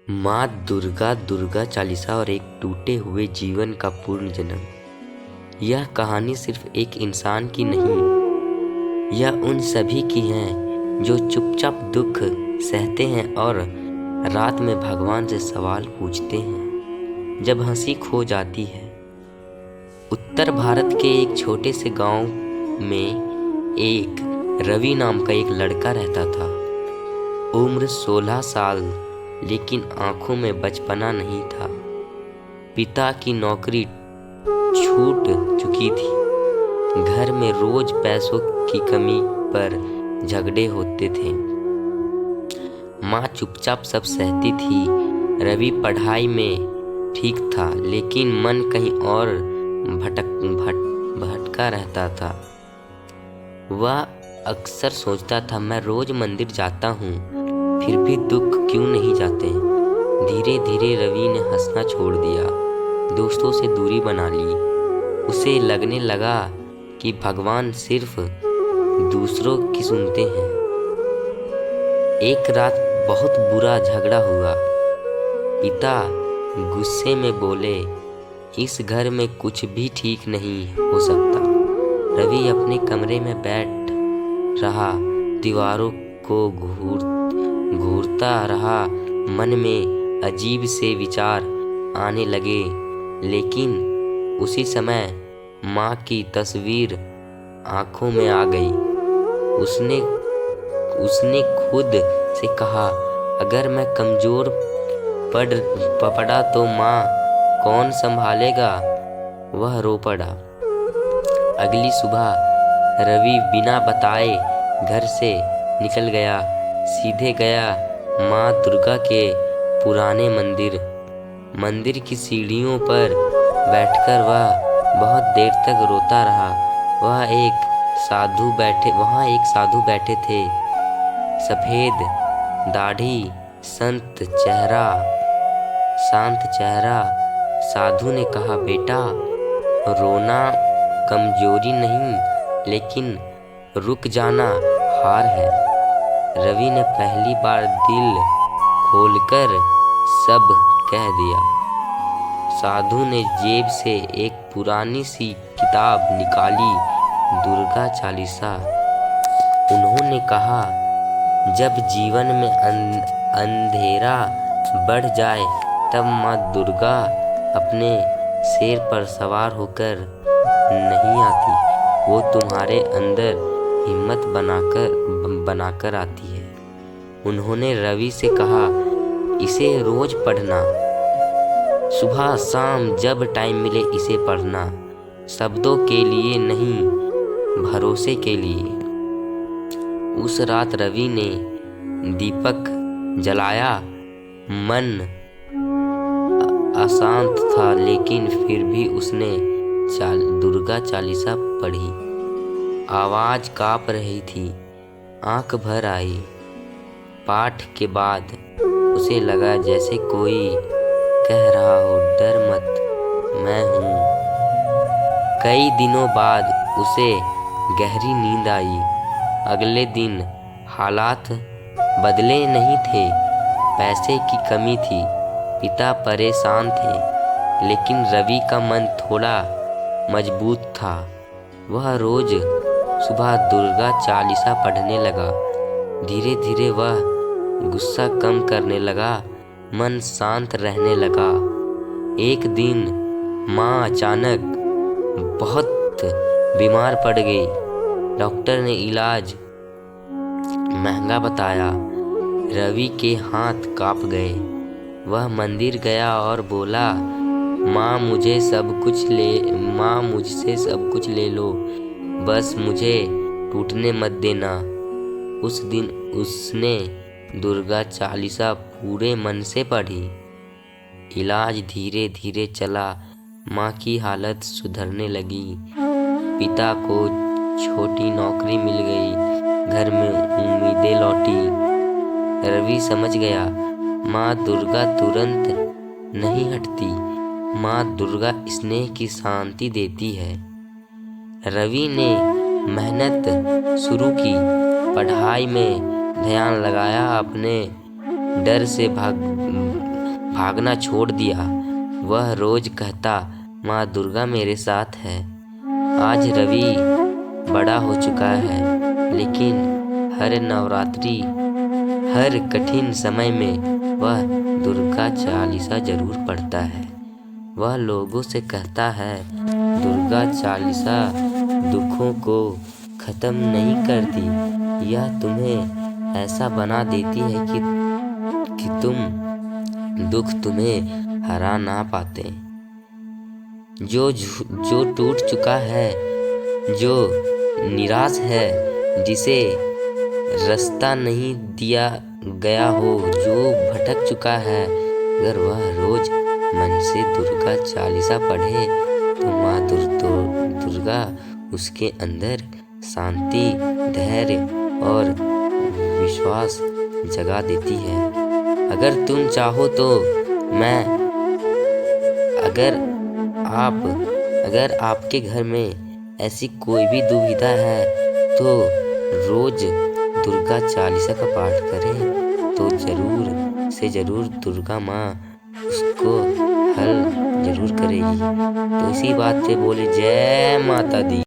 माँ दुर्गा दुर्गा चालीसा और एक टूटे हुए जीवन का पूर्ण जन्म। यह कहानी सिर्फ एक इंसान की नहीं, यह उन सभी की है जो चुपचाप दुख सहते हैं और रात में भगवान से सवाल पूछते हैं जब हंसी खो जाती है। उत्तर भारत के एक छोटे से गांव में एक रवि नाम का एक लड़का रहता था। उम्र 16 साल, लेकिन आंखों में बचपना नहीं था। पिता की नौकरी छूट चुकी थी। घर में रोज पैसों की कमी पर झगड़े होते थे। माँ चुपचाप सब सहती थी। रवि पढ़ाई में ठीक था, लेकिन मन कहीं और भटका रहता था। वह अक्सर सोचता था, मैं रोज मंदिर जाता हूँ, फिर भी दुख क्यों नहीं जाते। धीरे धीरे रवि ने हंसना छोड़ दिया, दोस्तों से दूरी बना ली। उसे लगने लगा कि भगवान सिर्फ दूसरों की सुनते हैं। एक रात बहुत बुरा झगड़ा हुआ। पिता गुस्से में बोले, इस घर में कुछ भी ठीक नहीं हो सकता। रवि अपने कमरे में बैठ रहा, दीवारों को घूरता रहा। मन में अजीब से विचार आने लगे, लेकिन उसी समय माँ की तस्वीर आंखों में आ गई। उसने खुद से कहा, अगर मैं कमजोर पड़ा तो माँ कौन संभालेगा। वह रो पड़ा। अगली सुबह रवि बिना बताए घर से निकल गया। सीधे गया माँ दुर्गा के पुराने मंदिर की सीढ़ियों पर बैठकर वह बहुत देर तक रोता रहा। वहाँ एक साधु बैठे थे, सफेद दाढ़ी, शांत चेहरा। साधु ने कहा, बेटा, रोना कमजोरी नहीं, लेकिन रुक जाना हार है। रवि ने पहली बार दिल खोलकर सब कह दिया। साधु ने जेब से एक पुरानी सी किताब निकाली, दुर्गा चालीसा। उन्होंने कहा, जब जीवन में अंधेरा बढ़ जाए, तब माँ दुर्गा अपने शेर पर सवार होकर नहीं आती, वो तुम्हारे अंदर हिम्मत बनाकर आती है। उन्होंने रवि से कहा, इसे रोज पढ़ना, सुबह शाम जब टाइम मिले इसे पढ़ना, शब्दों के लिए नहीं, भरोसे के लिए। उस रात रवि ने दीपक जलाया। मन अशांत था, लेकिन फिर भी उसने दुर्गा चालीसा पढ़ी। आवाज कांप रही थी, आंख भर आई। पाठ के बाद उसे लगा जैसे कोई कह रहा हो, डर मत, मैं हूँ। कई दिनों बाद उसे गहरी नींद आई। अगले दिन हालात बदले नहीं थे। पैसे की कमी थी, पिता परेशान थे, लेकिन रवि का मन थोड़ा मजबूत था। वह रोज सुबह दुर्गा चालीसा पढ़ने लगा। धीरे धीरे वह गुस्सा कम करने लगा, मन शांत रहने लगा। एक दिन माँ अचानक बहुत बीमार पड़ गई। डॉक्टर ने इलाज महंगा बताया। रवि के हाथ कांप गए। वह मंदिर गया और बोला, माँ मुझसे सब कुछ ले लो, बस मुझे टूटने मत देना। उस दिन उसने दुर्गा चालीसा पूरे मन से पढ़ी। इलाज धीरे धीरे चला। माँ की हालत सुधरने लगी। पिता को छोटी नौकरी मिल गई। घर में उम्मीदें लौटी। रवि समझ गया, माँ दुर्गा तुरंत नहीं हटती, माँ दुर्गा स्नेह की शांति देती है। रवि ने मेहनत शुरू की, पढ़ाई में ध्यान लगाया, अपने डर से भागना छोड़ दिया। वह रोज कहता, माँ दुर्गा मेरे साथ है। आज रवि बड़ा हो चुका है, लेकिन हर नवरात्रि, हर कठिन समय में वह दुर्गा चालीसा जरूर पढ़ता है। वह लोगों से कहता है, दुर्गा चालीसा दुखों को खत्म नहीं करती, यह तुम्हें ऐसा बना देती है कि दुख तुम्हें हरा ना पाते। जो टूट चुका है, जो निराश है, जिसे रास्ता नहीं दिया गया हो, जो भटक चुका है, अगर वह रोज मन से दुर्गा चालीसा पढ़े तो माँ दुर्गा उसके अंदर शांति, धैर्य और विश्वास जगा देती है। अगर तुम चाहो तो अगर आपके घर में ऐसी कोई भी दुविधा है तो रोज दुर्गा चालीसा का पाठ करें तो जरूर से जरूर दुर्गा माँ उसको हल जरूर करेगी। तो इसी बात पे बोले जय माता दी।